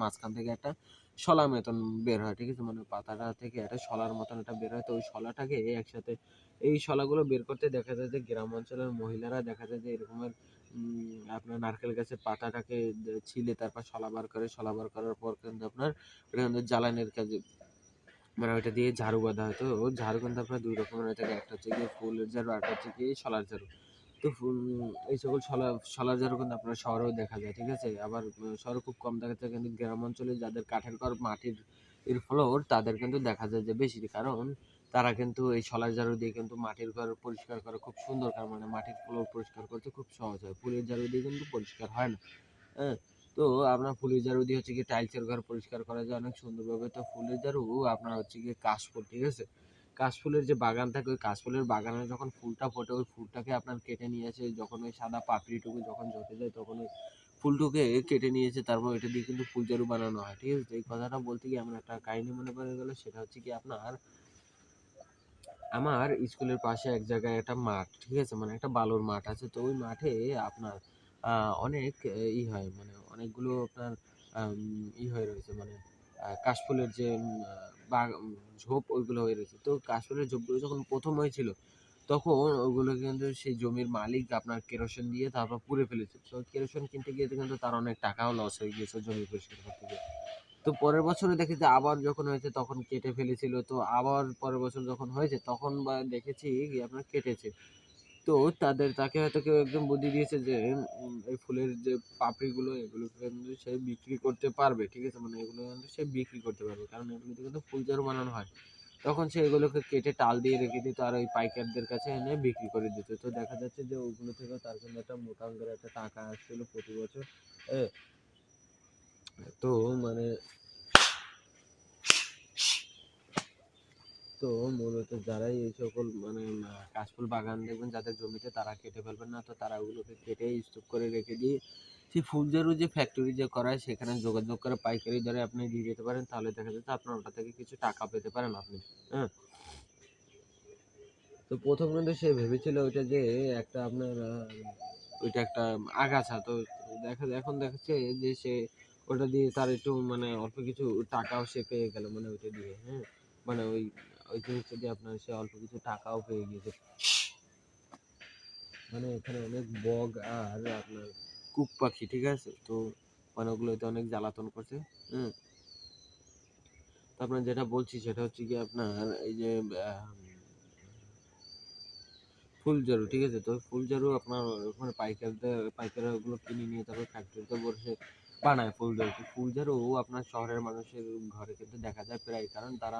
মাঝখান থেকে একটা শলা মতন বের হয়, ঠিক আছে? মানে পাতাটা থেকে একটা শলার মতন একটা বের হয়। তো ওই শলাটাকে একসাথে এই শলাগুলো বের করতে দেখা যায় যে গ্রাম অঞ্চলের মহিলারা দেখা যায় যে এরকমের আপনার নারকেল গাছের পাতাটাকে ছিলে তারপর শলা বার করে, শলা বার করার পর কিন্তু আপনার ওটা কিন্তু জ্বালানির কাজে মানে ওইটা দিয়ে ঝাড়ু বাঁধা হয়। তো ঝাড়ু কিন্তু আপনার ২ রকমের হয়ে থাকে। একটা হচ্ছে গিয়ে ফুলের ঝাড়ু, আরেকটা হচ্ছে গিয়ে শলার ঝাড়ু। তো এই সকল শলার ঝাড়ু কিন্তু আপনার শহরেও দেখা যায়, ঠিক আছে? আবার শহরে খুব কম দেখা যায়, কিন্তু গ্রাম অঞ্চলে যাদের কাঠের ঘর, মাটির ফ্লোর তাদের কিন্তু দেখা যায় যে বেশি। কারণ তারা কিন্তু এই শলার ঝাড়ু দিয়ে কিন্তু মাটির ঘর পরিষ্কার করা খুব সুন্দর, কারণ মানে মাটির ফ্লোর পরিষ্কার করতে খুব সহজ হয়। ফুলের ঝাড়ু দিয়ে কিন্তু পরিষ্কার হয় না। হ্যাঁ? তো আপনার ফুলের ঝাড়ু দিয়ে হচ্ছে গিয়ে টাইলসের ঘর পরিষ্কার করা যায় অনেক সুন্দরভাবে। তো ফুলের ঝাড়ু আপনার হচ্ছে গিয়ে কাশফুল, ঠিক আছে? কাশফুলের যে বাগান থাকে, ওই কাশফুলের বাগানে যখন ফুলটা ফোটে, ওই ফুলটাকে আপনার কেটে নিয়ে এসে যখন ওই সাদা পাপড়িটুকু যখন ঝরে যায়, তখন ওই ফুলটুকে কেটে নিয়ে এসে তারপর ওইটা দিয়ে কিন্তু ফুল ঝাড়ু বানানো হয়, ঠিক আছে? তো এই কথাটা বলতে গিয়ে এমন একটা কাহিনী মনে পড়ে গেল, সেটা হচ্ছে কি আপনার আমার স্কুলের পাশে এক জায়গায় একটা মাঠ, ঠিক আছে? মানে একটা বালুর মাঠ আছে। তো ওই মাঠে আপনার অনেক হয়, মানে অনেকগুলো আপনার আম হয়ে রয়েছে, মানে কাশফুলের যে ঝোপ ওইগুলো হয়ে রয়েছে। তো কাশফুলের ঝোপগুলো যখন ১ম হয়েছিল, তখন ওগুলো কিন্তু সেই জমির মালিক আপনার কেরোসিন দিয়ে তারপর পুড়ে ফেলেছে। তো কেরোসিন কিনতে গিয়ে কিন্তু তার অনেক টাকাও লস হয়ে গিয়েছে জমি পরিষ্কার করতে গিয়ে। তো পরের বছরে দেখি যে আবার যখন হয়েছে তখন কেটে ফেলেছিল। তো আবার পরের বছর যখন হয়েছে তখন বা দেখেছি গিয়ে আপনার কেটেছে। তো তাকে হয়তো কেউ একজন বুদ্ধি দিয়েছে যে এই ফুলের যে পাপড়িগুলো এগুলো কিন্তু সে বিক্রি করতে পারবে। ঠিক আছে? মানে এগুলো কিন্তু সে বিক্রি করতে পারবে। কারণ এগুলো থেকে কিন্তু ফুলঝাড়ু বানানো হয়। তখন সে এগুলোকে কেটে টাল দিয়ে রেখে দিত আর ওই পাইকারদের কাছে এনে বিক্রি করে দিত। তো দেখা যাচ্ছে যে ওগুলো থেকেও তার কিন্তু একটা মোটা অঙ্কের একটা টাকা আসছিল প্রতি বছর। এ তো মানে তো মূলত যারাই এই সকল মানে কাশফুল বাগান দেখবেন যাদের জমিতে, তারা কেটে ফেলবেন না। তো তারা ওগুলোকে কেটে স্টক করে রেখে দিয়ে সেই ফুলঝাড়ু যে ফ্যাক্টরি যে করায় সেখানে যোগাযোগ করে পাইকারি দরে আপনি দিয়ে যেতে পারেন। তাহলে দেখা যাচ্ছে আপনার ওটা থেকে কিছু টাকা পেতে পারেন আপনি। হ্যাঁ? তো ১ম কিন্তু সে ভেবেছিল ওইটা যে একটা আপনার ওইটা একটা আগাছা। তো এখন দেখাচ্ছে যে সে ওটা দিয়ে তার একটু মানে অল্প কিছু টাকাও সে পেয়ে গেল, মানে ওইটা দিয়ে। হ্যাঁ? মানে ওই জিনিসটা দিয়ে আপনার সে অল্প কিছু টাকাও পেয়ে গিয়েছে। মানে এখানে অনেক বগ আর আপনার কুক পাখি, ঠিক আছে? তো মানে ওগুলোতে অনেক জ্বালাতন করছে। হুম? তো আপনার যেটা বলছি সেটা হচ্ছে গিয়ে আপনার এই যে ফুলঝাড়ু, ঠিক আছে? তো ফুলঝাড়ু আপনার ওখানে পাইকাররা ওগুলো কিনে নিয়ে তারপর ফ্যাক্টরিতে বসে বানায় ফুলঝাড়ু। তো ফুলঝাড়ু আপনার শহরের মানুষের ঘরে কিন্তু দেখা যায় প্রায়। কারণ তারা